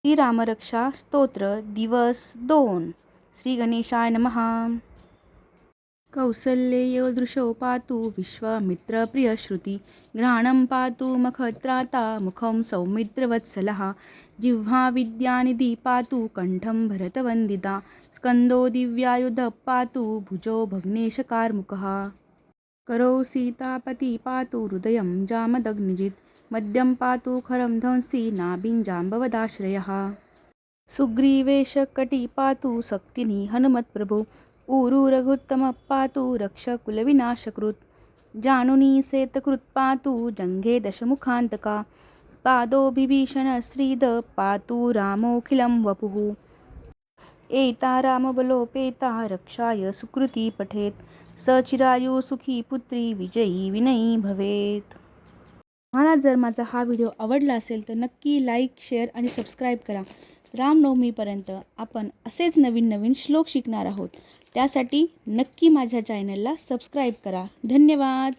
श्री रामरक्षा स्तोत्र दिवस 2. श्री गणेशाय नमः. कौसल्येयो दृशो पातु विश्वामित्रप्रियश्रुति घ्राणं पातु मखत्राता मुखं सौमित्रवत्सलः जिह्वा विद्यानिधि पातु कंठं भरतवन्दिता स्कन्दो दिव्यायुधः पातु भुजो भग्नेशकार्मुकः करौ सीतापति पातु हृदयं जामदग्निजित् मद्यं पातु खरं ध्वंसी नाभिं जाम्बवदाश्रयः सुग्रीवेशकटी पातु शक्तिनि हनुमत्प्रभु ऊरु रघुत्तमः पातु रक्षकुलविनाशकृत् जानुनी सेतकृत् पातु जङ्घे दशमुखान्तका पादो विभीषणश्रीद पातु रामोऽखिलं वपुः एता रामबलोपेता रक्षाय सुकृती पठेत् स चिरायु सुखी पुत्री विजयी विनयी भवेत्. मला जर माझा हा व्हिडिओ आवडला असेल तर नक्की लाईक, शेअर आणि सबस्क्राईब करा. रामनवमीपर्यंत आपण असेच नवीन नवीन श्लोक शिकणार आहोत. त्यासाठी नक्की माझ्या चॅनलला सबस्क्राईब करा. धन्यवाद.